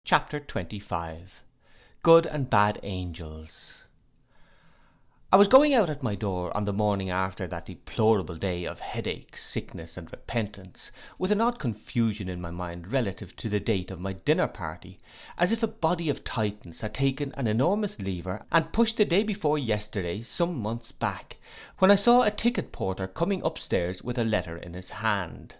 Chapter 25. Good and Bad Angels. I was going out at my door on the morning after that deplorable day of headache, sickness, and repentance, with an odd confusion in my mind relative to the date of my dinner party, as if a body of Titans had taken an enormous lever and pushed the day before yesterday some months back, when I saw a ticket porter coming upstairs with a letter in his hand.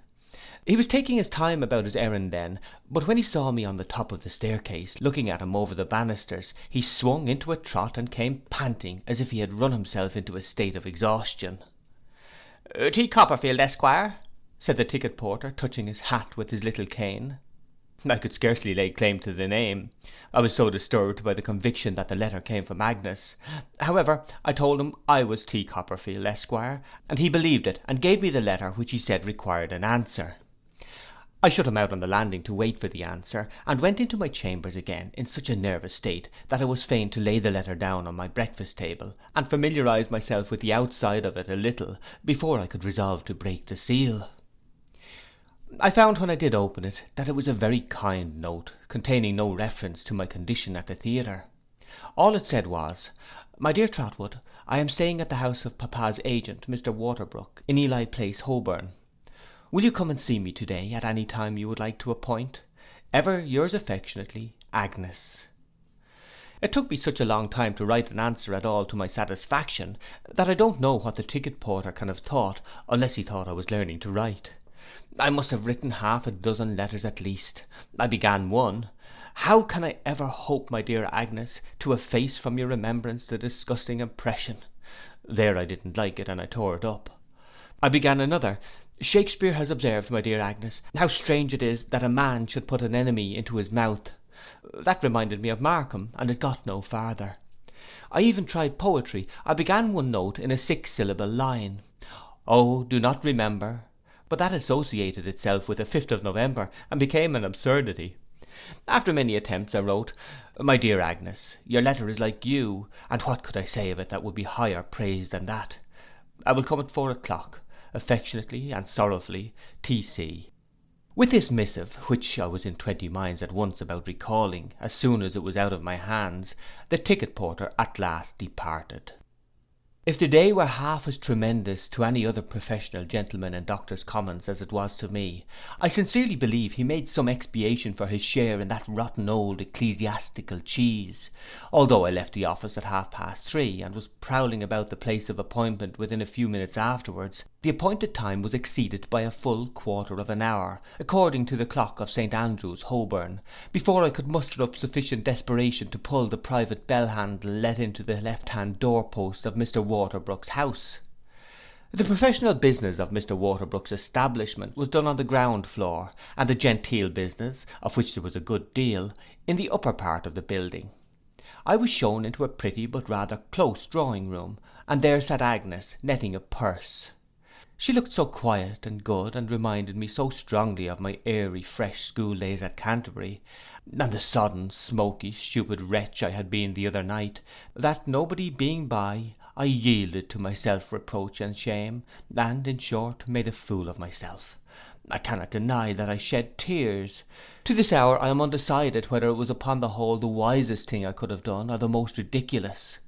He was taking his time about his errand then, but when he saw me on the top of the staircase, looking at him over the banisters, he swung into a trot and came panting as if he had run himself into a state of exhaustion. "T. Copperfield, Esquire," said the ticket porter, touching his hat with his little cane. I could scarcely lay claim to the name, I was so disturbed by the conviction that the letter came from Agnes. However, I told him I was T. Copperfield, Esquire, and he believed it, and gave me the letter, which he said required an answer. I shut him out on the landing to wait for the answer, and went into my chambers again in such a nervous state, that I was fain to lay the letter down on my breakfast table, and familiarize myself with the outside of it a little, before I could resolve to break the seal. I found when I did open it, that it was a very kind note, containing no reference to my condition at the theatre. All it said was, "My dear Trotwood, I am staying at the house of papa's agent, Mr. Waterbrook, in Ely Place, Holborn. Will you come and see me to-day at any time you would like to appoint? Ever yours affectionately, Agnes." It took me such a long time to write an answer at all to my satisfaction, that I don't know what the ticket porter can have thought, unless he thought I was learning to write. I must have written half a dozen letters at least. I began one: "How can I ever hope, my dear Agnes, to efface from your remembrance the disgusting impression?" There I didn't like it, and I tore it up. I began another: "Shakespeare has observed, my dear Agnes, how strange it is that a man should put an enemy into his mouth." That reminded me of Markham, and it got no farther. I even tried poetry. I began one note in a 6-syllable line: "Oh, do not remember," but that associated itself with the 5th of November, and became an absurdity. After many attempts I wrote: "My dear Agnes, your letter is like you, and what could I say of it that would be higher praise than that? I will come at 4 o'clock. Affectionately and sorrowfully, T.C." With this missive, which I was in 20 minds at once about recalling, as soon as it was out of my hands, the ticket porter at last departed. If the day were half as tremendous to any other professional gentleman in Doctors' Commons as it was to me, I sincerely believe he made some expiation for his share in that rotten old ecclesiastical cheese. Although I left the office at 3:30, and was prowling about the place of appointment within a few minutes afterwards, the appointed time was exceeded by a full quarter of an hour, according to the clock of St. Andrew's, Holborn, before I could muster up sufficient desperation to pull the private bell handle let into the left-hand door-post of Mr. Waterbrook's house. The professional business of Mr. Waterbrook's establishment was done on the ground floor, and the genteel business, of which there was a good deal, in the upper part of the building. I was shewn into a pretty but rather close drawing room, and there sat Agnes, netting a purse. She looked so quiet and good, and reminded me so strongly of my airy fresh school days at Canterbury, and the sodden, smoky, stupid wretch I had been the other night, that nobody being by, I yielded to my self-reproach and shame, and, in short, made a fool of myself. I cannot deny that I shed tears. To this hour I am undecided whether it was upon the whole the wisest thing I could have done, or the most ridiculous.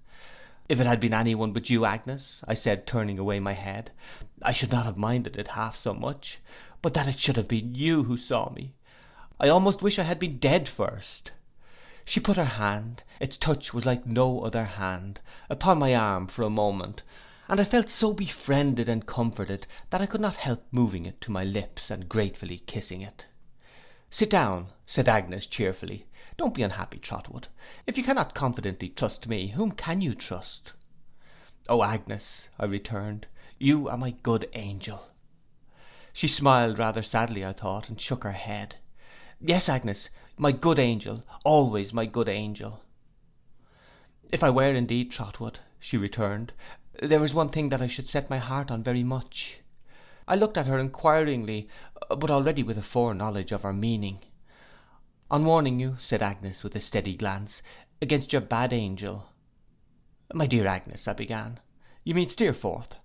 "If it had been any one but you, Agnes," I said, turning away my head, "I should not have minded it half so much, but that it should have been you who saw me, I almost wish I had been dead first." She put her hand, its touch was like no other hand, upon my arm for a moment, and I felt so befriended and comforted, that I could not help moving it to my lips, and gratefully kissing it. "Sit down," said Agnes cheerfully. "Don't be unhappy, Trotwood. If you cannot confidently trust me, whom can you trust?" "Oh, Agnes," I returned, "you are my good angel." She smiled rather sadly, I thought, and shook her head. "Yes, Agnes, my good angel, always my good angel." "If I were indeed, Trotwood," she returned, "there is one thing that I should set my heart on very much." I looked at her inquiringly, but already with a foreknowledge of her meaning. "On warning you," said Agnes, with a steady glance, "against your bad angel." "My dear Agnes," I began, "you mean Steerforth?"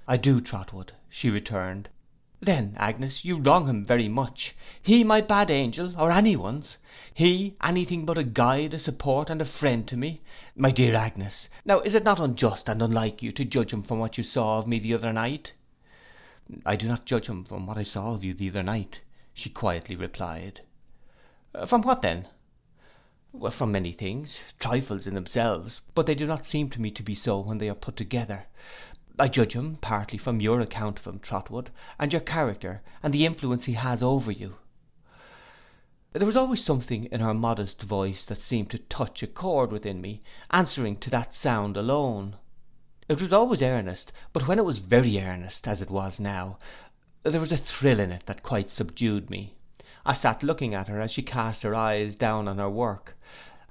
"I do, Trotwood," she returned. Then, Agnes, you wrong him very much. He my bad angel, or any one's? He anything but a guide, a support, and a friend to me? My dear Agnes, now is it not unjust and unlike you to judge him from what you saw of me the other night? I do not judge him from what I saw of you the other night, she quietly replied. From what then? Well, from many things, trifles in themselves, but they do not seem to me to be so when they are put together. I judge him partly from your account of him, Trotwood, and your character, and the influence he has over you. There was always something in her modest voice that seemed to touch a chord within me, answering to that sound alone. It was always earnest, but when it was very earnest, as it was now, there was a thrill in it that quite subdued me. I sat looking at her as she cast her eyes down on her work.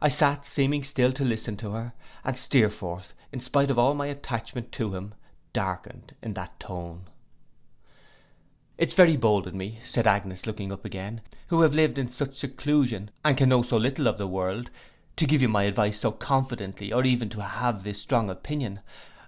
I sat seeming still to listen to her, and Steerforth, in spite of all my attachment to him, darkened in that tone. It's very bold in me, said Agnes, looking up again, who have lived in such seclusion, and can know so little of the world, to give you my advice so confidently, or even to have this strong opinion.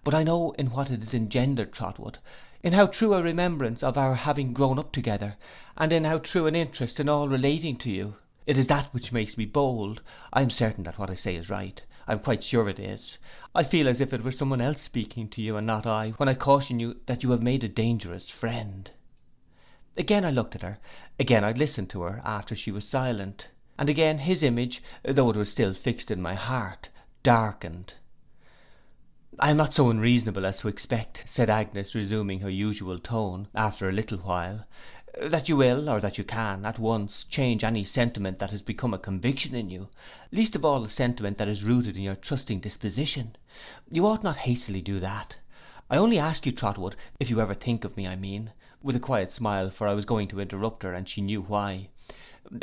But I know in what it is engendered, Trotwood, in how true a remembrance of our having grown up together, and in how true an interest in all relating to you. It is that which makes me bold. I am certain that what I say is right. I am quite sure it is. I feel as if it were someone else speaking to you and not I, when I caution you that you have made a dangerous friend. Again I looked at her, again I listened to her after she was silent, and again his image, though it was still fixed in my heart, darkened. I am not so unreasonable as to expect, said Agnes, resuming her usual tone, after a little while, that you will, or that you can, at once change any sentiment that has become a conviction in you, least of all a sentiment that is rooted in your trusting disposition. You ought not hastily do that. I only ask you, Trotwood, if you ever think of me, I mean, with a quiet smile, for I was going to interrupt her, and she knew why,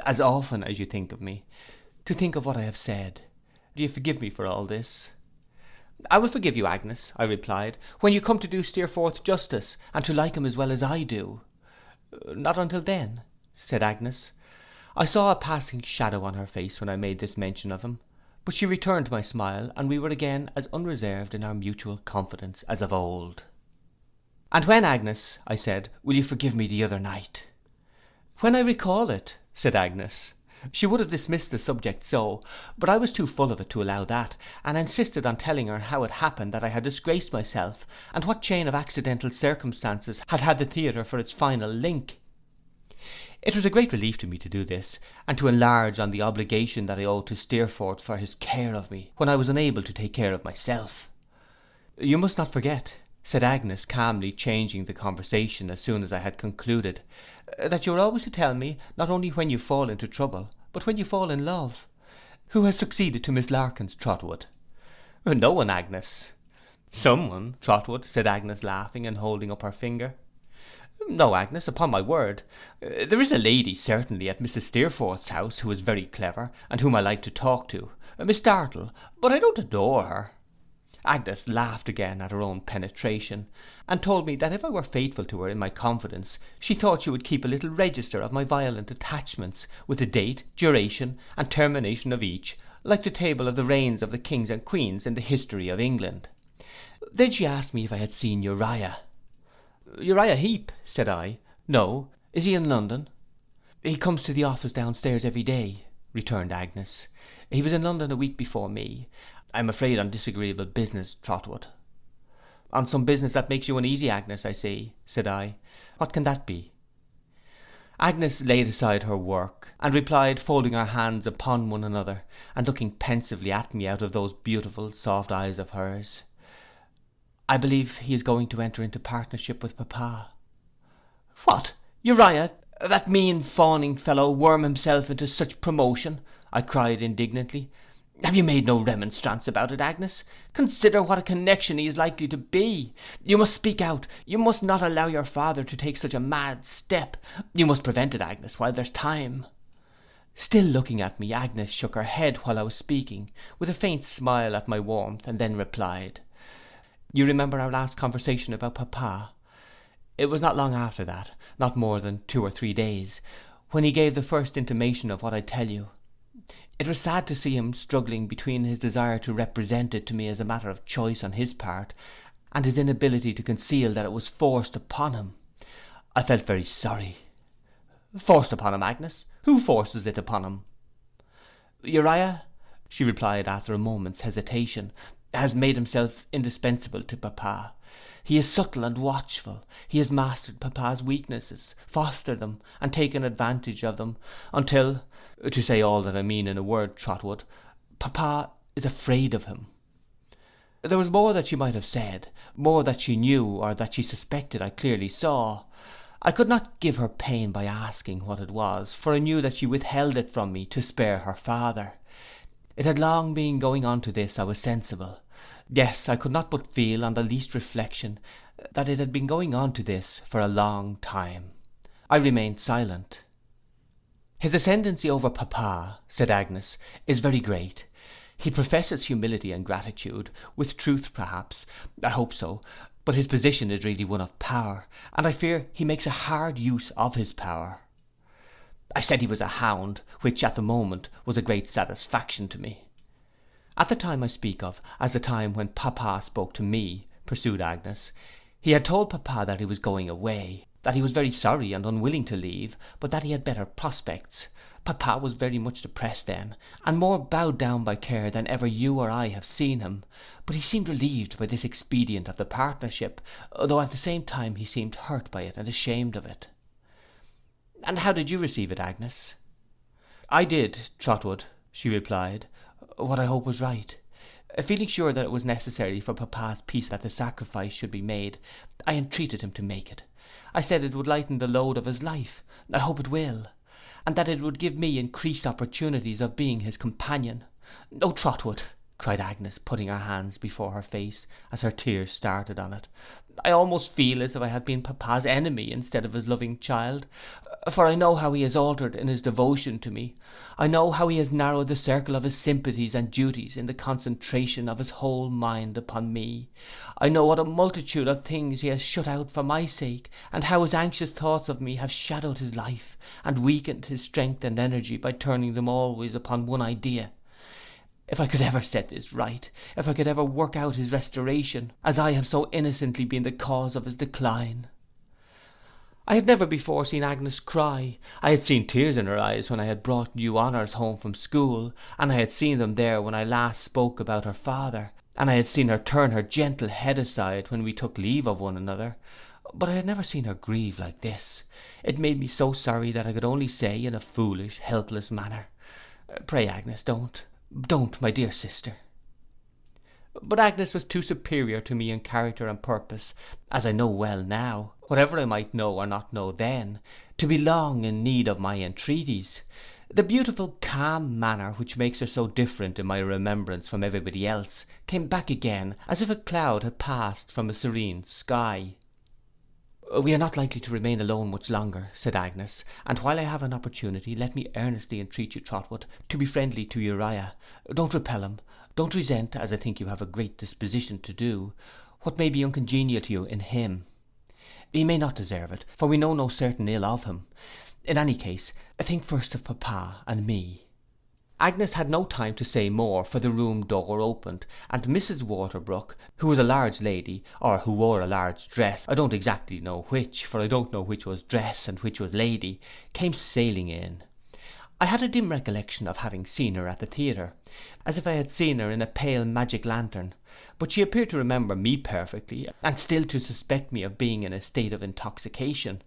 as often as you think of me, to think of what I have said. Do you forgive me for all this? I will forgive you, Agnes, I replied, when you come to do Steerforth justice, and to like him as well as I do. Not until then, said Agnes. I saw a passing shadow on her face when I made this mention of him, but she returned my smile, and we were again as unreserved in our mutual confidence as of old. And when, Agnes, I said, will you forgive me the other night? When I recall it, said Agnes. She would have dismissed the subject so, but I was too full of it to allow that, and insisted on telling her how it happened that I had disgraced myself, and what chain of accidental circumstances had had the theatre for its final link. It was a great relief to me to do this, and to enlarge on the obligation that I owed to Steerforth for his care of me, when I was unable to take care of myself. You must not forget, said Agnes, calmly changing the conversation as soon as I had concluded, that you are always to tell me, not only when you fall into trouble, but when you fall in love. Who has succeeded to Miss Larkins, Trotwood? No one, Agnes. Someone, Trotwood, said Agnes, laughing and holding up her finger. No, Agnes, upon my word. There is a lady, certainly, at Mrs. Steerforth's house, who is very clever, and whom I like to talk to, Miss Dartle, but I don't adore her. Agnes laughed again at her own penetration, and told me that if I were faithful to her in my confidence, she thought she would keep a little register of my violent attachments, with the date, duration, and termination of each, like the table of the reigns of the kings and queens in the history of England. Then she asked me if I had seen Uriah. Uriah Heep, said I. No. Is he in London? He comes to the office downstairs every day, returned Agnes. He was in London a week before me. I am afraid on disagreeable business, Trotwood. On some business that makes you uneasy, Agnes, I see, said I. What can that be? Agnes laid aside her work, and replied, folding her hands upon one another, and looking pensively at me out of those beautiful soft eyes of hers. I believe he is going to enter into partnership with Papa. What, Uriah, that mean fawning fellow, worm himself into such promotion? I cried indignantly. Have you made no remonstrance about it, Agnes? Consider what a connection he is likely to be. You must speak out. You must not allow your father to take such a mad step. You must prevent it, Agnes, while there's time. Still looking at me, Agnes shook her head while I was speaking, with a faint smile at my warmth, and then replied, You remember our last conversation about Papa? It was not long after that, not more than 2 or 3 days, when he gave the first intimation of what I tell you. It was sad to see him struggling between his desire to represent it to me as a matter of choice on his part, and his inability to conceal that it was forced upon him. I felt very sorry. Forced upon him, Agnes? Who forces it upon him? Uriah, she replied after a moment's hesitation, has made himself indispensable to papa. He is subtle and watchful. He has mastered papa's weaknesses, fostered them, and taken advantage of them, until, to say all that I mean in a word, Trotwood, papa is afraid of him. There was more that she might have said, more that she knew or that she suspected I clearly saw. I could not give her pain by asking what it was, for I knew that she withheld it from me to spare her father. It had long been going on to this, I was sensible. Yes, I could not but feel on the least reflection that it had been going on to this for a long time. I remained silent. His ascendancy over papa, said Agnes, is very great. He professes humility and gratitude, with truth perhaps, I hope so, but his position is really one of power, and I fear he makes a hard use of his power. I said he was a hound, which at the moment was a great satisfaction to me. At the time I speak of, as the time when papa spoke to me, pursued Agnes, he had told papa that he was going away, that he was very sorry and unwilling to leave, but that he had better prospects. Papa was very much depressed then, and more bowed down by care than ever you or I have seen him, but he seemed relieved by this expedient of the partnership, though at the same time he seemed hurt by it and ashamed of it. And how did you receive it, Agnes? I did, Trotwood, she replied, what I hope was right. Feeling sure that it was necessary for papa's peace that the sacrifice should be made, I entreated him to make it. I said it would lighten the load of his life, I hope it will, and that it would give me increased opportunities of being his companion. Oh, Trotwood, cried Agnes, putting her hands before her face, as her tears started on it, I almost feel as if I had been papa's enemy instead of his loving child, for I know how he has altered in his devotion to me. I know how he has narrowed the circle of his sympathies and duties in the concentration of his whole mind upon me. I know what a multitude of things he has shut out for my sake, and how his anxious thoughts of me have shadowed his life, and weakened his strength and energy by turning them always upon one idea. If I could ever set this right, if I could ever work out his restoration, as I have so innocently been the cause of his decline. I had never before seen Agnes cry. I had seen tears in her eyes when I had brought new honours home from school, and I had seen them there when I last spoke about her father, and I had seen her turn her gentle head aside when we took leave of one another, but I had never seen her grieve like this. It made me so sorry that I could only say in a foolish, helpless manner, pray, Agnes, don't, my dear sister. But Agnes was too superior to me in character and purpose, as I know well now, whatever I might know or not know then, to be long in need of my entreaties. The beautiful calm manner which makes her so different in my remembrance from everybody else, came back again, as if a cloud had passed from a serene sky. We are not likely to remain alone much longer, said Agnes, and while I have an opportunity, let me earnestly entreat you, Trotwood, to be friendly to Uriah. Don't repel him, don't resent, as I think you have a great disposition to do, what may be uncongenial to you in him. He may not deserve it, for we know no certain ill of him. In any case, think first of papa and me. Agnes had no time to say more, for the room door opened, and Mrs. Waterbrook, who was a large lady, or who wore a large dress, I don't exactly know which, for I don't know which was dress and which was lady, came sailing in. I had a dim recollection of having seen her at the theatre, as if I had seen her in a pale magic lantern, but she appeared to remember me perfectly, and still to suspect me of being in a state of intoxication.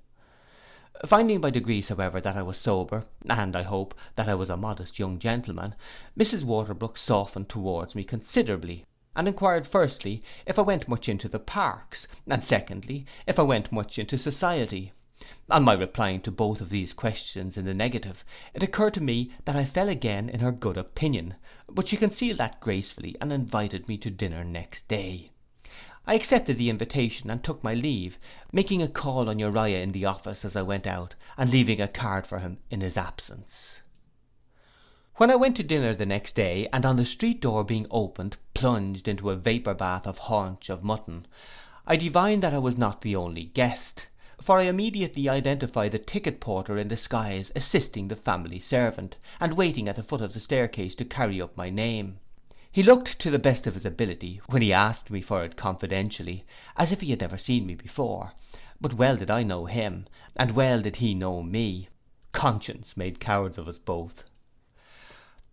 Finding by degrees, however, that I was sober, and, I hope, that I was a modest young gentleman, Mrs. Waterbrook softened towards me considerably, and inquired firstly, if I went much into the parks, and secondly, if I went much into society. On my replying to both of these questions in the negative, it occurred to me that I fell again in her good opinion, but she concealed that gracefully, and invited me to dinner next day. I accepted the invitation, and took my leave, making a call on Uriah in the office as I went out, and leaving a card for him in his absence. When I went to dinner the next day, and on the street door being opened, plunged into a vapour bath of haunch of mutton, I divined that I was not the only guest, for I immediately identified the ticket porter in disguise assisting the family servant, and waiting at the foot of the staircase to carry up my name. He looked to the best of his ability, when he asked me for it confidentially, as if he had never seen me before, But well did I know him, and well did he know me. Conscience made cowards of us both.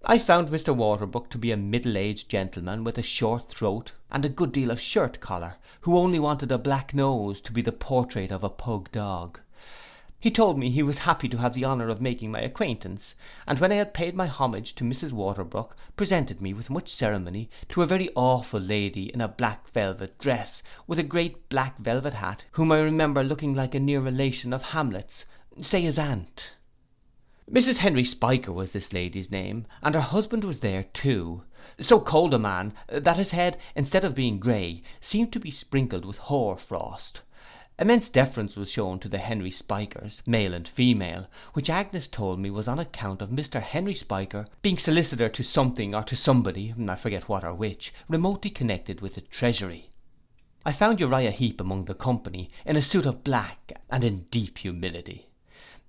I found Mr. Waterbrook to be a middle-aged gentleman with a short throat and a good deal of shirt collar, who only wanted a black nose to be the portrait of a pug dog. He told me he was happy to have the honour of making my acquaintance, and when I had paid my homage to Mrs. Waterbrook, presented me with much ceremony to a very awful lady in a black velvet dress, with a great black velvet hat, whom I remember looking like a near relation of Hamlet's, say his aunt. Mrs. Henry Spiker was this lady's name, and her husband was there too, so cold a man, that his head, instead of being grey, seemed to be sprinkled with hoar frost. Immense deference was shewn to the Henry Spikers, male and female, which Agnes told me was on account of Mr. Henry Spiker being solicitor to something or to somebody, I forget what or which, remotely connected with the Treasury. I found Uriah Heep among the company, in a suit of black, and in deep humility.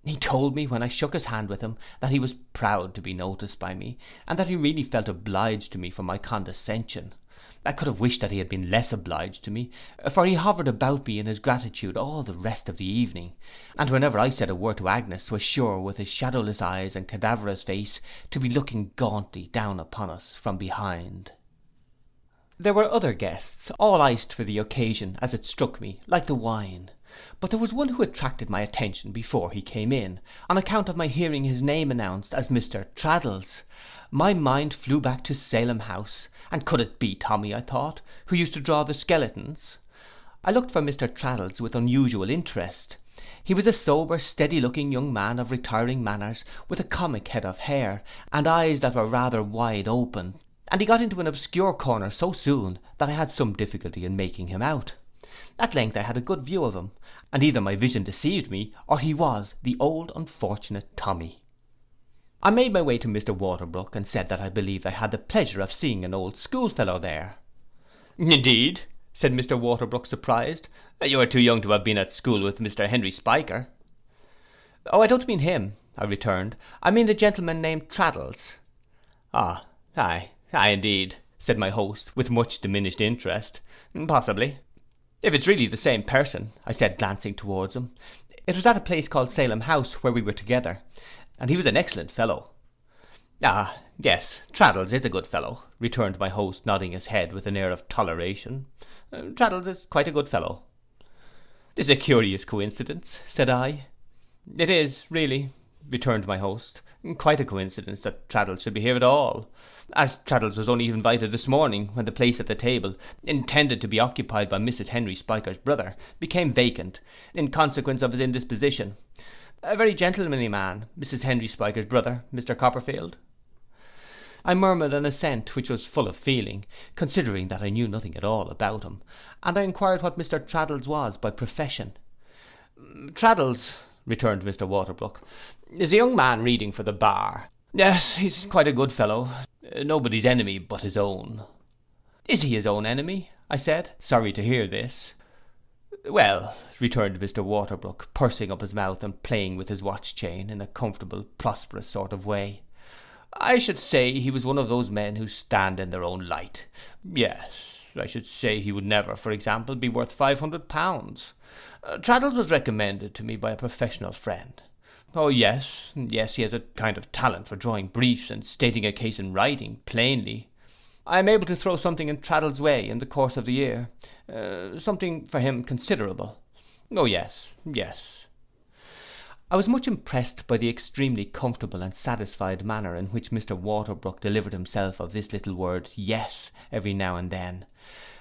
He told me when I shook his hand with him that he was proud to be noticed by me, and that he really felt obliged to me for my condescension. I could have wished that he had been less obliged to me, for he hovered about me in his gratitude all the rest of the evening, and whenever I said a word to Agnes, was sure, with his shadowless eyes and cadaverous face, to be looking gauntly down upon us from behind. There were other guests, all iced for the occasion, as it struck me, like the wine. But there was one who attracted my attention before he came in, on account of my hearing his name announced as Mr. Traddles. My mind flew back to Salem House, and could it be Tommy, I thought, who used to draw the skeletons? I looked for Mr. Traddles with unusual interest. He was a sober, steady looking young man of retiring manners, with a comic head of hair, and eyes that were rather wide open, and he got into an obscure corner so soon that I had some difficulty in making him out. At length I had a good view of him, and either my vision deceived me, or he was the old unfortunate Tommy. I made my way to Mr. Waterbrook, and said that I believed I had the pleasure of seeing an old schoolfellow there. Indeed, said Mr. Waterbrook, surprised, you are too young to have been at school with Mr. Henry Spiker. Oh, I don't mean him, I returned, I mean the gentleman named Traddles. Ah, aye, indeed, said my host, with much diminished interest, possibly. If it's really the same person, I said, glancing towards him. It was at a place called Salem House, where we were together, and he was an excellent fellow. Ah, yes, Traddles is a good fellow, returned my host, nodding his head with an air of toleration. Traddles is quite a good fellow. This is a curious coincidence, said I. It is, really, returned my host, quite a coincidence that Traddles should be here at all, as Traddles was only invited this morning, when the place at the table, intended to be occupied by Mrs. Henry Spiker's brother, became vacant, in consequence of his indisposition. A very gentlemanly man, Mrs. Henry Spiker's brother, Mr. Copperfield. I murmured an assent, which was full of feeling, considering that I knew nothing at all about him, and I inquired what Mr. Traddles was by profession. Traddles, returned Mr. Waterbrook, is a young man reading for the bar. Yes, he's quite a good fellow, nobody's enemy but his own. Is he his own enemy? I said, sorry to hear this. Well, returned Mr. Waterbrook, pursing up his mouth and playing with his watch chain in a comfortable, prosperous sort of way, I should say he was one of those men who stand in their own light. Yes, I should say he would never, for example, be worth £500. Traddles was recommended to me by a professional friend. Oh, yes, he has a kind of talent for drawing briefs and stating a case in writing, plainly. I am able to throw something in Traddles' way in the course of the year, something for him considerable. Oh, yes. I was much impressed by the extremely comfortable and satisfied manner in which Mr. Waterbrook delivered himself of this little word yes every now and then.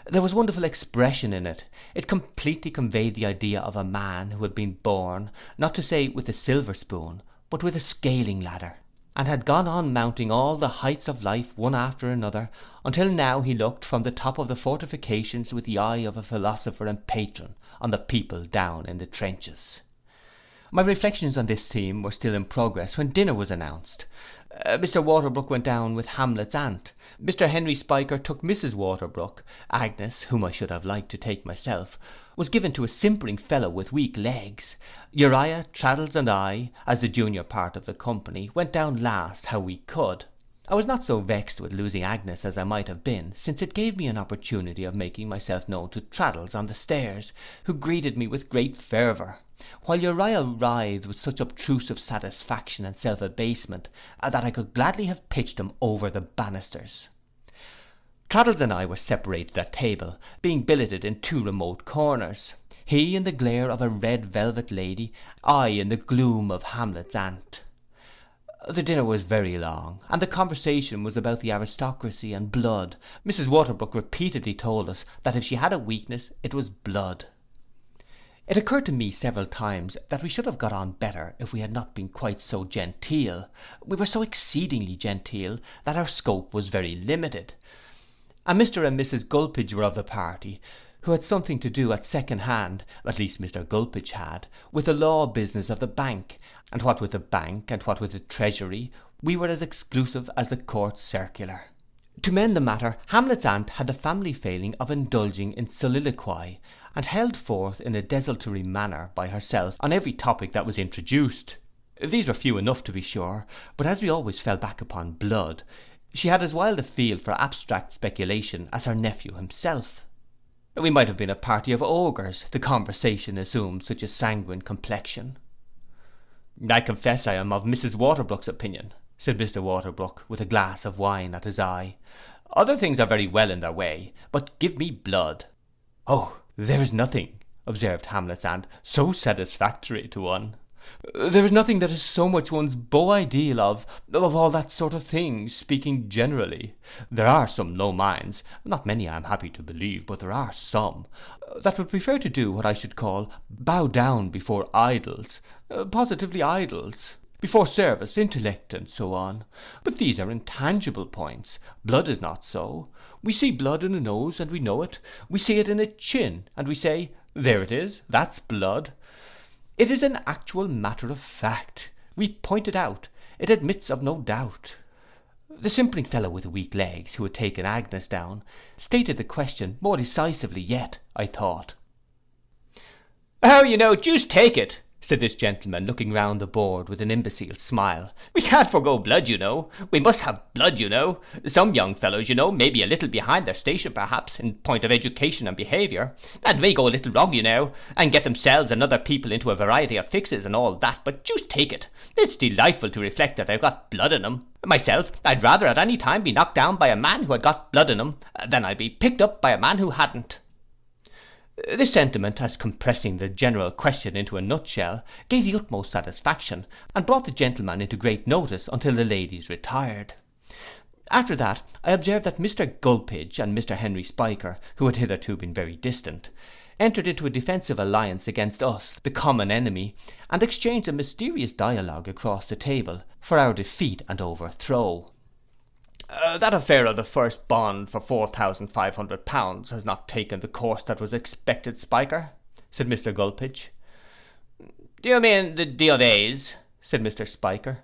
There was wonderful expression in it. It completely conveyed the idea of a man who had been born, not to say with a silver spoon, but with a scaling ladder, and had gone on mounting all the heights of life one after another, until now he looked from the top of the fortifications with the eye of a philosopher and patron on the people down in the trenches. My reflections on this theme were still in progress when dinner was announced. Mr. Waterbrook went down with Hamlet's aunt. Mr. Henry Spiker took Mrs. Waterbrook. Agnes, whom I should have liked to take myself, was given to a simpering fellow with weak legs. Uriah, Traddles, and I, as the junior part of the company, went down last how we could. I was not so vexed with losing Agnes as I might have been, since it gave me an opportunity of making myself known to Traddles on the stairs, who greeted me with great fervour, while Uriah writhed with such obtrusive satisfaction and self-abasement, that I could gladly have pitched him over the banisters. Traddles and I were separated at table, being billeted in two remote corners, he in the glare of a red velvet lady, I in the gloom of Hamlet's aunt. The dinner was very long, and the conversation was about the aristocracy and blood. Mrs. Waterbrook repeatedly told us that if she had a weakness it was blood. It occurred to me several times that we should have got on better if we had not been quite so genteel. We were so exceedingly genteel that our scope was very limited, and Mr. and Mrs. Gulpidge were of the party, who had something to do at second hand, at least Mr. Gulpidge had, with the law business of the bank, and what with the bank and what with the treasury, we were as exclusive as the court circular. To mend the matter, Hamlet's aunt had the family failing of indulging in soliloquy, and held forth in a desultory manner by herself on every topic that was introduced. These were few enough to be sure, but as we always fell back upon blood, she had as wild a field for abstract speculation as her nephew himself. We might have been a party of ogres, the conversation assumed such a sanguine complexion. I confess I am of Mrs. Waterbrook's opinion, said Mr. Waterbrook, with a glass of wine at his eye. Other things are very well in their way, but give me blood. Oh, there is nothing, observed Hamlet's aunt, so satisfactory to one. There is nothing that is so much one's beau ideal of all that sort of thing, speaking generally. There are some low minds, not many I am happy to believe, but there are some, that would prefer to do what I should call bow down before idols, positively idols, before service, intellect, and so on. But these are intangible points. Blood is not so. We see blood in a nose, and we know it. We see it in a chin, and we say, there it is, that's blood. It is an actual matter of fact. We point it out. It admits of no doubt. The simpering fellow with the weak legs, who had taken Agnes down, stated the question more decisively yet, I thought. Oh, you know, deuce take it, said this gentleman, looking round the board with an imbecile smile. We can't forego blood, you know. We must have blood, you know. Some young fellows, you know, may be a little behind their station, perhaps, in point of education and behaviour, and may go a little wrong, you know, and get themselves and other people into a variety of fixes and all that, but deuce take it, it's delightful to reflect that they've got blood in 'em. Myself, I'd rather at any time be knocked down by a man who had got blood in him, than I'd be picked up by a man who hadn't. This sentiment, as compressing the general question into a nutshell, gave the utmost satisfaction, and brought the gentleman into great notice until the ladies retired. After that, I observed that Mr. Gulpidge and Mr. Henry Spiker, who had hitherto been very distant, entered into a defensive alliance against us, the common enemy, and exchanged a mysterious dialogue across the table for our defeat and overthrow. That affair of the first bond for £4,500 has not taken the course that was expected, Spiker, said Mr. Gulpidge. Do you mean the D of A's? said Mr. Spiker.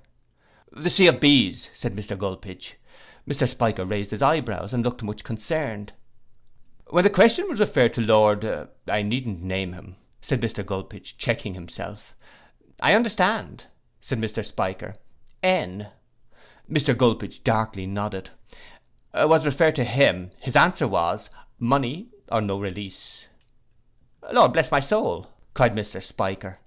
The C of B's, said Mr. Gulpidge. Mr. Spiker raised his eyebrows and looked much concerned. When the question was referred to Lord, I needn't name him, said Mr. Gulpidge, checking himself. I understand, said Mr. Spiker. N. Mr. Gulpidge darkly nodded. Was referred to him, his answer was, money or no release. Lord bless my soul, cried Mr. Spiker.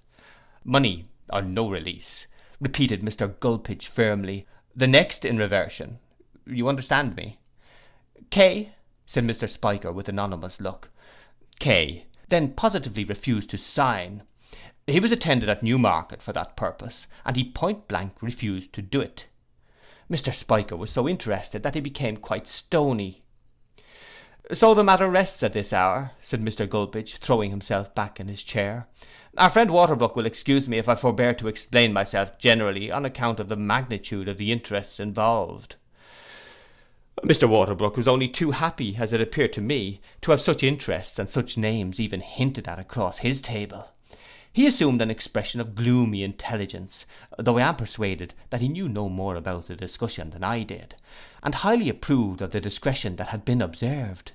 Money or no release, repeated Mr. Gulpidge firmly. The next in reversion. You understand me? K, said Mr. Spiker with an ominous look. K, then positively refused to sign. He was attended at Newmarket for that purpose, and he point blank refused to do it. Mr. Spiker was so interested that he became quite stony. So the matter rests at this hour, said Mr. Gulpidge, throwing himself back in his chair. Our friend Waterbrook will excuse me if I forbear to explain myself generally on account of the magnitude of the interests involved. Mr. Waterbrook was only too happy, as it appeared to me, to have such interests and such names even hinted at across his table. He assumed an expression of gloomy intelligence, though I am persuaded that he knew no more about the discussion than I did, and highly approved of the discretion that had been observed.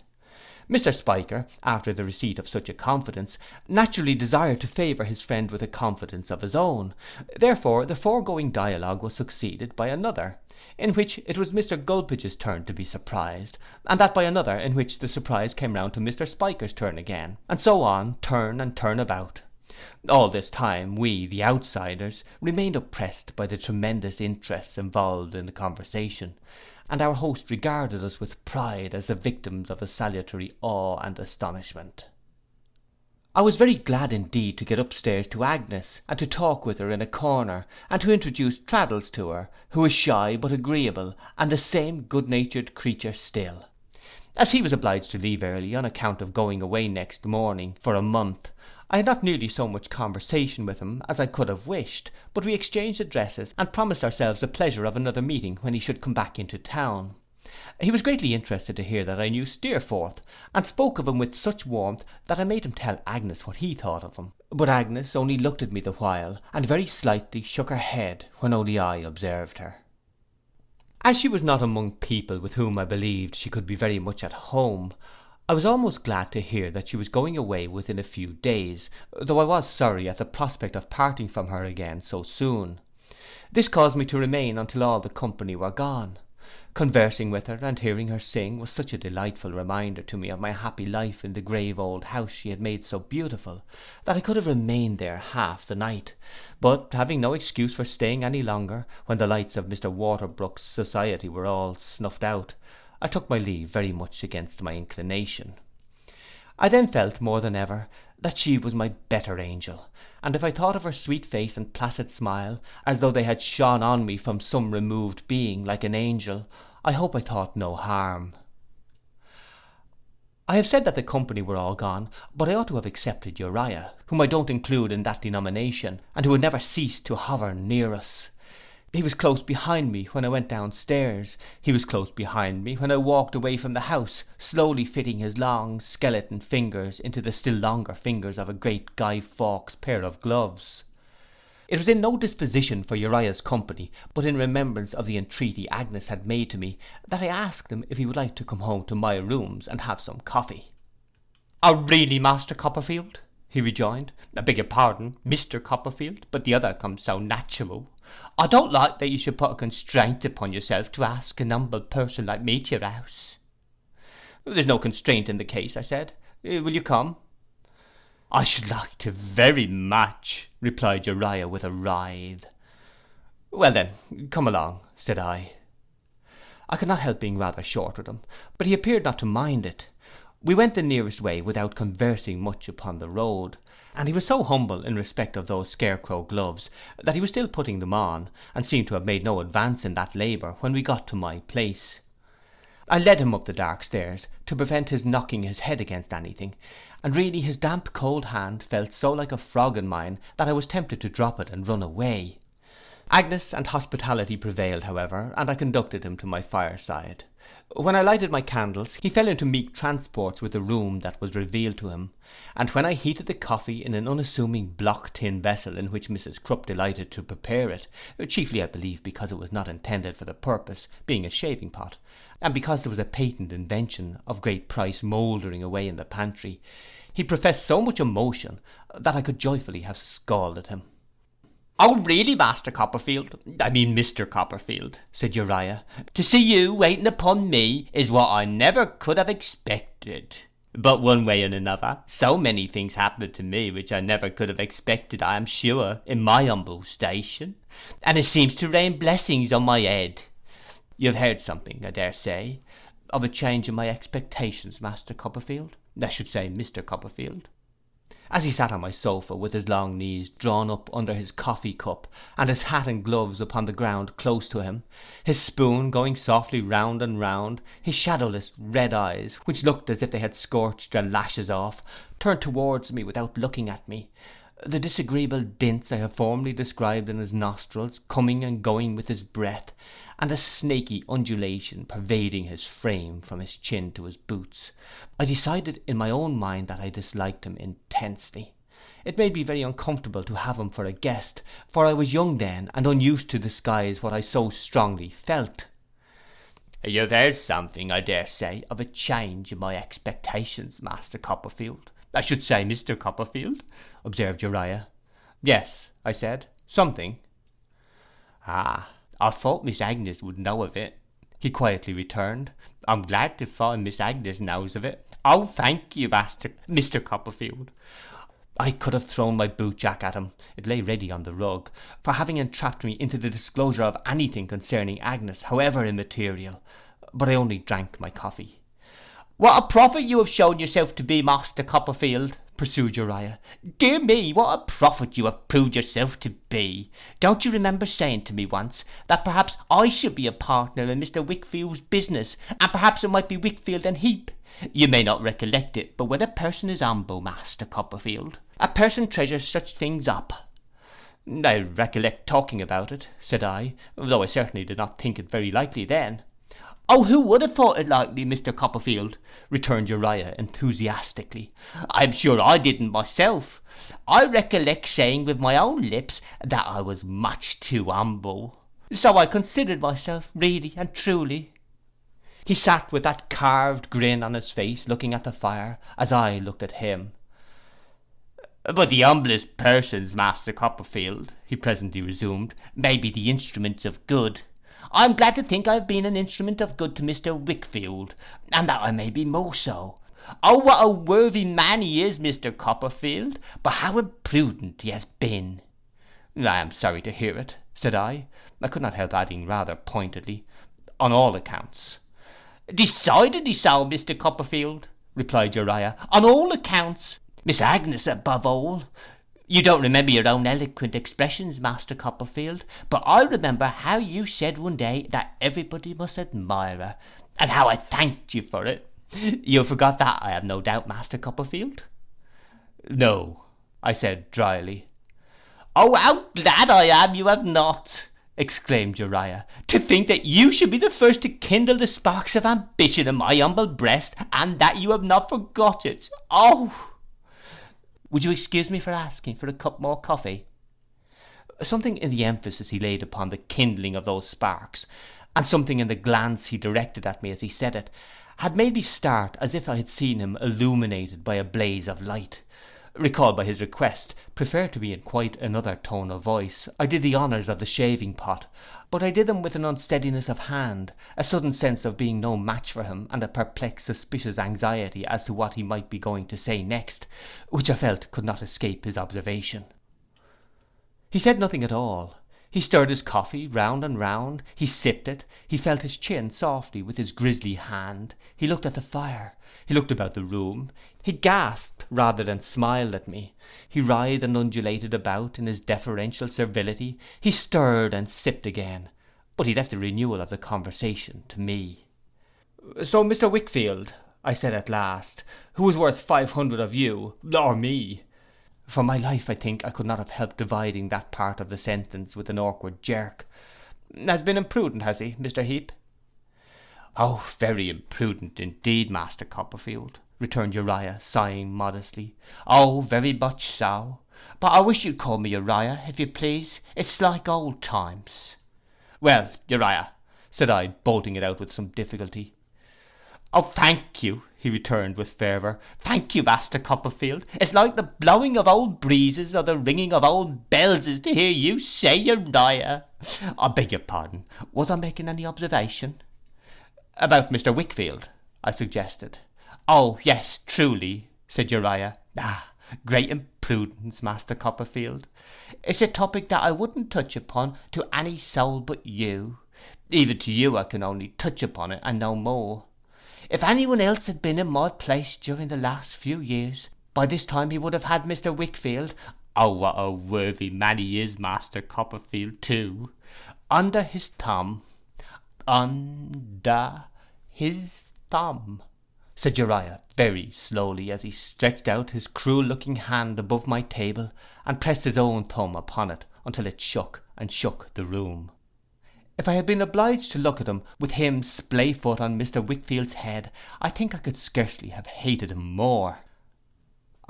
Mr. Spiker, after the receipt of such a confidence, naturally desired to favour his friend with a confidence of his own. Therefore the foregoing dialogue was succeeded by another, in which it was Mr. Gulpidge's turn to be surprised, and that by another, in which the surprise came round to Mr. Spiker's turn again, and so on, turn and turn about. All this time we, the outsiders, remained oppressed by the tremendous interests involved in the conversation, and our host regarded us with pride as the victims of a salutary awe and astonishment. I was very glad indeed to get upstairs to Agnes, and to talk with her in a corner, and to introduce Traddles to her, who was shy but agreeable, and the same good-natured creature still. As he was obliged to leave early on account of going away next morning for a month, I had not nearly so much conversation with him as I could have wished, but we exchanged addresses, and promised ourselves the pleasure of another meeting when he should come back into town. He was greatly interested to hear that I knew Steerforth, and spoke of him with such warmth that I made him tell Agnes what he thought of him. But Agnes only looked at me the while, and very slightly shook her head when only I observed her. As she was not among people with whom I believed she could be very much at home, I was almost glad to hear that she was going away within a few days, though I was sorry at the prospect of parting from her again so soon. This caused me to remain until all the company were gone. Conversing with her and hearing her sing was such a delightful reminder to me of my happy life in the grave old house she had made so beautiful, that I could have remained there half the night; but having no excuse for staying any longer, when the lights of Mr. Waterbrook's society were all snuffed out, I took my leave very much against my inclination. I then felt more than ever that she was my better angel, and if I thought of her sweet face and placid smile, as though they had shone on me from some removed being, like an angel, I hope I thought no harm. I have said that the company were all gone, but I ought to have excepted Uriah, whom I don't include in that denomination, and who had never ceased to hover near us. He was close behind me when I went down stairs. He was close behind me when I walked away from the house, slowly fitting his long skeleton fingers into the still longer fingers of a great Guy Fawkes pair of gloves. It was in no disposition for Uriah's company, but in remembrance of the entreaty Agnes had made to me, that I asked him if he would like to come home to my rooms and have some coffee. "Oh, really, Master Copperfield," he rejoined, "I beg your pardon, Mr. Copperfield, but the other comes so natural. I don't like that you should put a constraint upon yourself to ask an humble person like me to your house." "There's no constraint in the case," I said. "Will you come?" "I should like to very much," replied Uriah with a writhe. "Well then, come along," said I. I could not help being rather short with him, but he appeared not to mind it. We went the nearest way without conversing much upon the road, and he was so humble in respect of those scarecrow gloves, that he was still putting them on, and seemed to have made no advance in that labour when we got to my place. I led him up the dark stairs, to prevent his knocking his head against anything, and really his damp cold hand felt so like a frog in mine, that I was tempted to drop it and run away. Agnes and hospitality prevailed, however, and I conducted him to my fireside. When I lighted my candles, he fell into meek transports with the room that was revealed to him, and when I heated the coffee in an unassuming block tin vessel in which Mrs. Crupp delighted to prepare it, chiefly I believe because it was not intended for the purpose, being a shaving pot, and because there was a patent invention of great price mouldering away in the pantry, he professed so much emotion that I could joyfully have scalded him. "Oh, really, Master Copperfield, I mean Mr. Copperfield," said Uriah, "to see you waiting upon me is what I never could have expected. But one way and another, so many things happen to me which I never could have expected, I am sure, in my humble station, and it seems to rain blessings on my head. You have heard something, I dare say, of a change in my expectations, Master Copperfield, I should say Mr. Copperfield." As he sat on my sofa, with his long knees drawn up under his coffee cup, and his hat and gloves upon the ground close to him, his spoon going softly round and round, his shadowless red eyes, which looked as if they had scorched their lashes off, turned towards me without looking at me, the disagreeable dints I have formerly described in his nostrils coming and going with his breath, and a snaky undulation pervading his frame from his chin to his boots, I decided in my own mind that I disliked him intensely. It made me very uncomfortable to have him for a guest, for I was young then, and unused to disguise what I so strongly felt. You've heard something, I dare say, of a change in my expectations, Master Copperfield. I should say, Mr. Copperfield, observed Uriah. Yes, I said, something. Ah, I thought Miss Agnes would know of it, he quietly returned. I'm glad to find Miss Agnes knows of it. Oh, thank you, Mr. Copperfield. I could have thrown my boot-jack at him, it lay ready on the rug, for having entrapped me into the disclosure of anything concerning Agnes, however immaterial, but I only drank my coffee. What a prophet you have shown yourself to be, Master Copperfield, pursued Uriah. Dear me, what a prophet you have proved yourself to be. Don't you remember saying to me once, that perhaps I should be a partner in Mr. Wickfield's business, and perhaps it might be Wickfield and Heep? You may not recollect it, but when a person is humble, Master Copperfield, a person treasures such things up. I recollect talking about it, said I, though I certainly did not think it very likely then. Oh, who would have thought it likely, Mr. Copperfield, returned Uriah enthusiastically. I'm sure I didn't myself. I recollect saying with my own lips that I was much too humble. So I considered myself really and truly. He sat with that carved grin on his face, looking at the fire, as I looked at him. But the humblest persons, Master Copperfield, he presently resumed, may be the instruments of good. I am glad to think I have been an instrument of good to Mr. Wickfield, and that I may be more so. Oh, what a worthy man he is, Mr. Copperfield, but how imprudent he has been. I am sorry to hear it, said I. I could not help adding rather pointedly, on all accounts. Decidedly so, Mr. Copperfield, replied Uriah, on all accounts. Miss Agnes above all. You don't remember your own eloquent expressions, Master Copperfield, but I remember how you said one day that everybody must admire her, and how I thanked you for it. You forgot that, I have no doubt, Master Copperfield. No, I said dryly. Oh, how glad I am you have not, exclaimed Uriah, to think that you should be the first to kindle the sparks of ambition in my humble breast, and that you have not forgot it. Oh! Would you excuse me for asking for a cup more coffee? Something in the emphasis he laid upon the kindling of those sparks, and something in the glance he directed at me as he said it, had made me start as if I had seen him illuminated by a blaze of light. Recalled by his request, preferred to be in quite another tone of voice, I did the honours of the shaving pot, but I did them with an unsteadiness of hand, a sudden sense of being no match for him, and a perplexed suspicious anxiety as to what he might be going to say next, which I felt could not escape his observation. He said nothing at all. He stirred his coffee round and round, he sipped it, he felt his chin softly with his grisly hand, he looked at the fire, he looked about the room, he gasped rather than smiled at me, he writhed and undulated about in his deferential servility, he stirred and sipped again, but he left the renewal of the conversation to me. So Mr. Wickfield, I said at last, who is worth 500 of you, or me? For my life, I think I could not have helped dividing that part of the sentence with an awkward jerk. Has been imprudent, has he, Mr. Heep? Oh, very imprudent indeed, Master Copperfield, returned Uriah, sighing modestly. Oh, very much so. But I wish you'd call me Uriah, if you please. It's like old times. Well, Uriah, said I, bolting it out with some difficulty. Oh, thank you, he returned with fervour. Thank you, Master Copperfield. It's like the blowing of old breezes or the ringing of old bells is to hear you say Uriah. I beg your pardon. Was I making any observation? About Mr. Wickfield, I suggested. Oh, yes, truly, said Uriah. Ah, great imprudence, Master Copperfield. It's a topic that I wouldn't touch upon to any soul but you. Even to you I can only touch upon it and no more. If anyone else had been in my place during the last few years, by this time he would have had Mr. Wickfield, oh, what a worthy man he is, Master Copperfield, too, under his thumb. Under his thumb, said Uriah very slowly, as he stretched out his cruel-looking hand above my table, and pressed his own thumb upon it until it shook and shook the room. If I had been obliged to look at him with him splay-foot on Mr. Wickfield's head, I think I could scarcely have hated him more.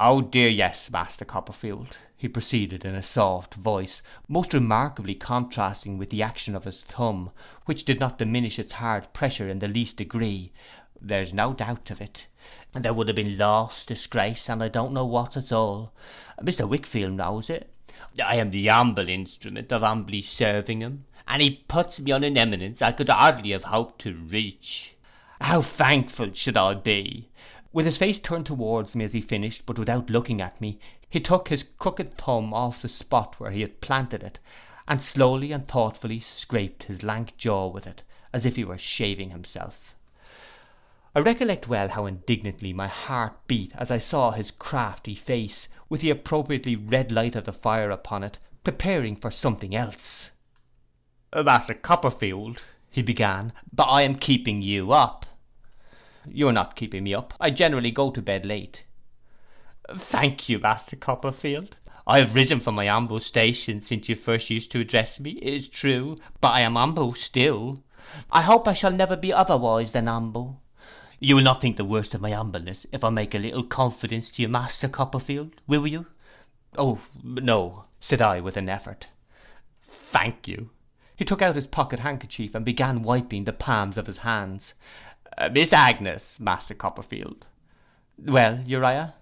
Oh dear yes, Master Copperfield, he proceeded in a soft voice, most remarkably contrasting with the action of his thumb, which did not diminish its hard pressure in the least degree. There's no doubt of it. There would have been loss, disgrace, and I don't know what at all. Mr. Wickfield knows it. I am the humble instrument of humbly serving him, and he puts me on an eminence I could hardly have hoped to reach. How thankful should I be? With his face turned towards me as he finished, but without looking at me, he took his crooked thumb off the spot where he had planted it, and slowly and thoughtfully scraped his lank jaw with it, as if he were shaving himself. I recollect well how indignantly my heart beat as I saw his crafty face, with the appropriately red light of the fire upon it, preparing for something else. Master Copperfield, he began, but I am keeping you up. You are not keeping me up. I generally go to bed late. Thank you, Master Copperfield. I have risen from my humble station since you first used to address me, it is true, but I am humble still. I hope I shall never be otherwise than humble. You will not think the worst of my humbleness if I make a little confidence to you, Master Copperfield, will you? Oh, no, said I with an effort. Thank you. He took out his pocket handkerchief and began wiping the palms of his hands. Miss Agnes, Master Copperfield. Well, Uriah?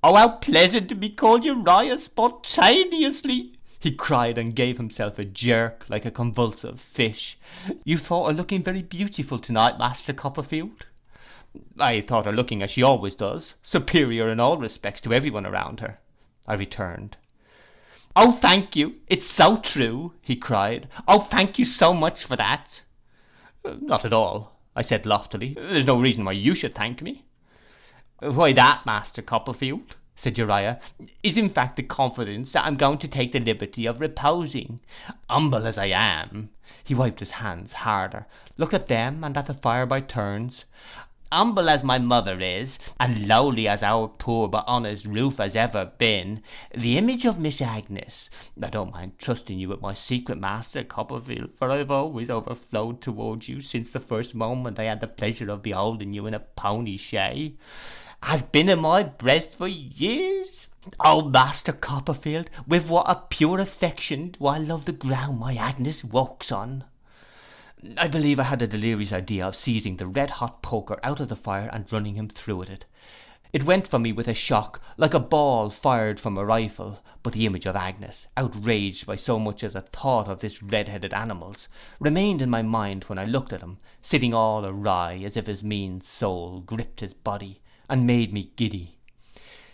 Oh, how pleasant to be called Uriah spontaneously, he cried, and gave himself a jerk like a convulsive fish. You thought her looking very beautiful tonight, Master Copperfield? I thought her looking as she always does, superior in all respects to everyone around her, I returned. Oh, thank you, it's so true, he cried. Oh, thank you so much for that. Not at all, I said loftily. There's no reason why you should thank me. Why that, Master Copperfield, said Uriah, is in fact the confidence that I'm going to take the liberty of reposing. Humble as I am, he wiped his hands harder, looked at them and at the fire by turns. Humble as my mother is, and lowly as our poor but honest roof has ever been, the image of Miss Agnes, I don't mind trusting you with my secret, Master Copperfield, for I've always overflowed towards you since the first moment I had the pleasure of beholding you in a pony shay, has been in my breast for years. Oh, Master Copperfield, with what a pure affection do I love the ground my Agnes walks on. I believe I had a delirious idea of seizing the red-hot poker out of the fire and running him through with it. It went from me with a shock, like a ball fired from a rifle, but the image of Agnes, outraged by so much as a thought of this red-headed animal's, remained in my mind when I looked at him, sitting all awry as if his mean soul gripped his body, and made me giddy.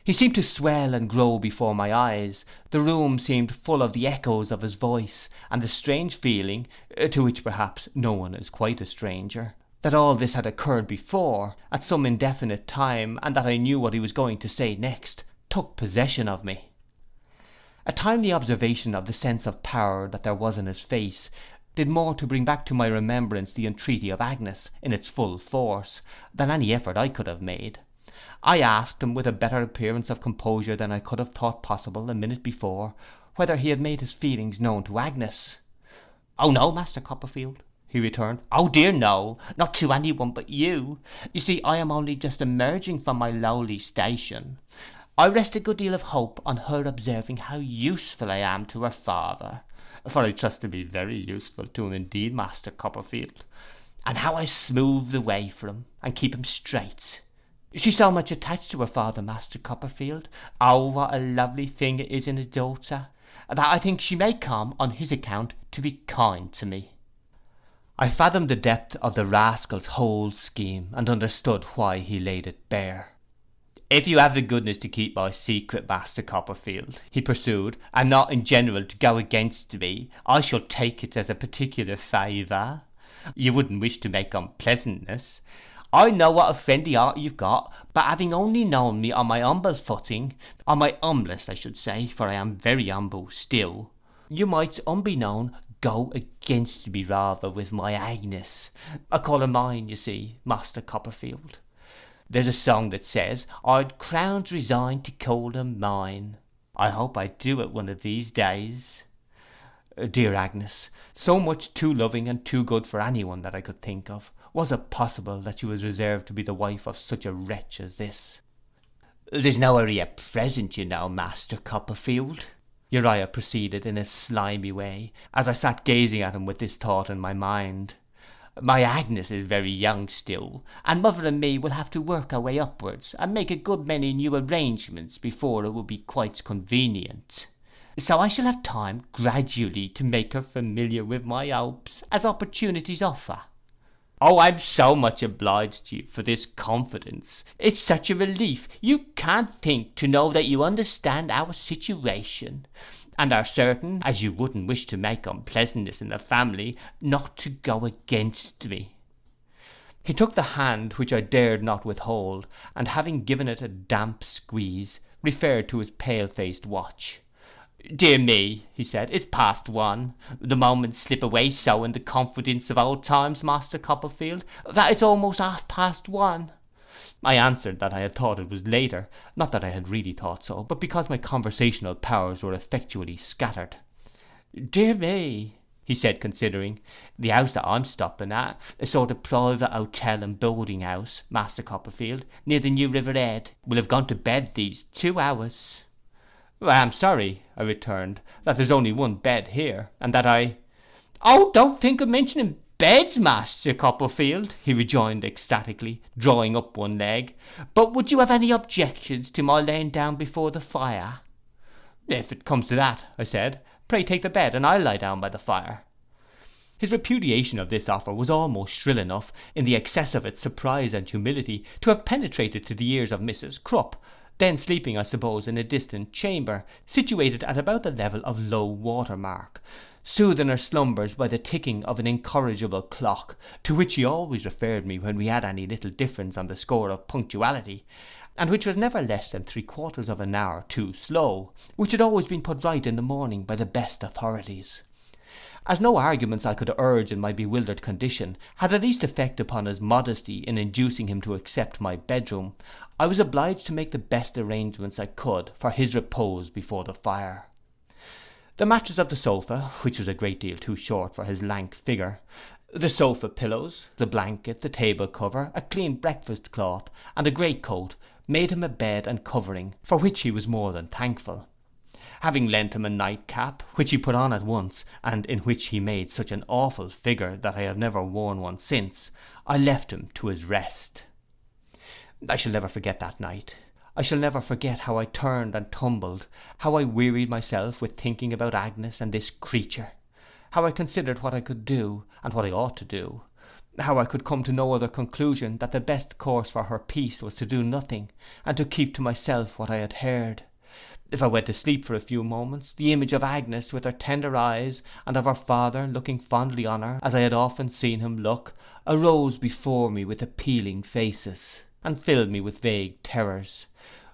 He seemed to swell and grow before my eyes, the room seemed full of the echoes of his voice, and the strange feeling, to which perhaps no one is quite a stranger, that all this had occurred before, at some indefinite time, and that I knew what he was going to say next, took possession of me. A timely observation of the sense of power that there was in his face, did more to bring back to my remembrance the entreaty of Agnes, in its full force, than any effort I could have made. I asked him with a better appearance of composure than I could have thought possible a minute before, whether he had made his feelings known to Agnes. Oh no, Master Copperfield, he returned. Oh dear no, not to any one but you. You see, I am only just emerging from my lowly station. I rest a good deal of hope on her observing how useful I am to her father, for I trust to be very useful to him indeed, Master Copperfield, and how I smooth the way for him, and keep him straight. She's so much attached to her father, Master Copperfield, oh, what a lovely thing it is in a daughter, that I think she may come, on his account, to be kind to me. I fathomed the depth of the rascal's whole scheme, and understood why he laid it bare. If you have the goodness to keep my secret, Master Copperfield, he pursued, and not in general to go against me, I shall take it as a particular favour. You wouldn't wish to make unpleasantness. I know what a friendly heart you've got, but having only known me on my humble footing, on my humblest I should say, for I am very humble still, you might, unbeknown, go against me rather with my Agnes. I call her mine, you see, Master Copperfield. There's a song that says, I'd crowns resign to call her mine. I hope I do it one of these days. Dear Agnes, so much too loving and too good for anyone that I could think of. Was it possible that she was reserved to be the wife of such a wretch as this? There's no area present, you know, Master Copperfield,' Uriah proceeded in a slimy way, as I sat gazing at him with this thought in my mind. 'My Agnes is very young still, and mother and me will have to work our way upwards, and make a good many new arrangements before it will be quite convenient. So I shall have time gradually to make her familiar with my hopes as opportunities offer.' 'Oh, I'm so much obliged to you for this confidence. It's such a relief. You can't think to know that you understand our situation, and are certain, as you wouldn't wish to make unpleasantness in the family, not to go against me.' He took the hand which I dared not withhold, and having given it a damp squeeze, referred to his pale-faced watch. 'Dear me,' he said, 'it's past 1. The moments slip away so in the confidence of old times, Master Copperfield, that it's almost half past 1. I answered that I had thought it was later, not that I had really thought so, but because my conversational powers were effectually scattered. 'Dear me,' he said, considering, 'the house that I'm stopping at, a sort of private hotel and boarding house, Master Copperfield, near the New River Ed, will have gone to bed these 2 hours. 'I am sorry,' I returned, 'that there's only one bed here, and that I—' 'Oh, don't think of mentioning beds, Master Copperfield,' he rejoined ecstatically, drawing up one leg. 'But would you have any objections to my laying down before the fire?' 'If it comes to that,' I said, 'pray take the bed, and I'll lie down by the fire.' His repudiation of this offer was almost shrill enough, in the excess of its surprise and humility, to have penetrated to the ears of Mrs. Crupp, then sleeping I suppose in a distant chamber, situated at about the level of low water mark, soothing her slumbers by the ticking of an incorrigible clock, to which he always referred me when we had any little difference on the score of punctuality, and which was never less than 3/4 of an hour too slow, which had always been put right in the morning by the best authorities. As no arguments I could urge in my bewildered condition had the least effect upon his modesty in inducing him to accept my bedroom, I was obliged to make the best arrangements I could for his repose before the fire. The mattress of the sofa, which was a great deal too short for his lank figure, the sofa pillows, the blanket, the table cover, a clean breakfast cloth, and a great coat, made him a bed and covering, for which he was more than thankful. Having lent him a nightcap, which he put on at once, and in which he made such an awful figure that I have never worn one since, I left him to his rest. I shall never forget that night. I shall never forget how I turned and tumbled, how I wearied myself with thinking about Agnes and this creature, how I considered what I could do, and what I ought to do, how I could come to no other conclusion that the best course for her peace was to do nothing, and to keep to myself what I had heard. If I went to sleep for a few moments, the image of Agnes with her tender eyes, and of her father looking fondly on her, as I had often seen him look, arose before me with appealing faces, and filled me with vague terrors.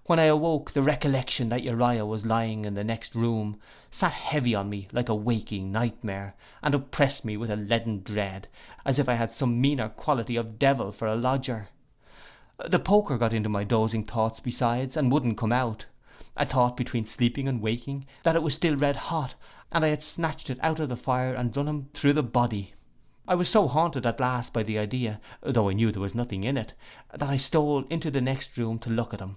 When I awoke, the recollection that Uriah was lying in the next room sat heavy on me like a waking nightmare, and oppressed me with a leaden dread, as if I had some meaner quality of devil for a lodger. The poker got into my dozing thoughts besides, and wouldn't come out. I thought between sleeping and waking that it was still red hot, and I had snatched it out of the fire and run him through the body. I was so haunted at last by the idea, though I knew there was nothing in it, that I stole into the next room to look at him.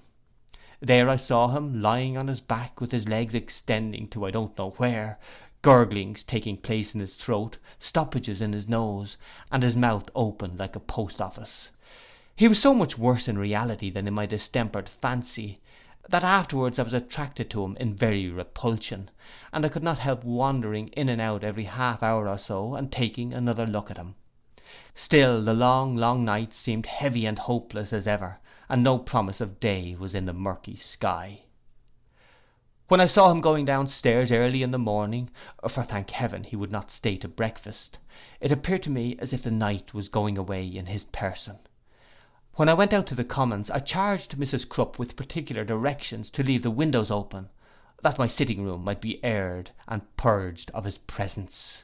There I saw him lying on his back with his legs extending to I don't know where, gurglings taking place in his throat, stoppages in his nose, and his mouth open like a post office. He was so much worse in reality than in my distempered fancy, that afterwards I was attracted to him in very repulsion, and I could not help wandering in and out every half hour or so, and taking another look at him. Still the long, long night seemed heavy and hopeless as ever, and no promise of day was in the murky sky. When I saw him going down stairs early in the morning, for thank heaven he would not stay to breakfast, it appeared to me as if the night was going away in his person. When I went out to the commons, I charged Mrs. Crupp with particular directions to leave the windows open, that my sitting room might be aired and purged of his presence.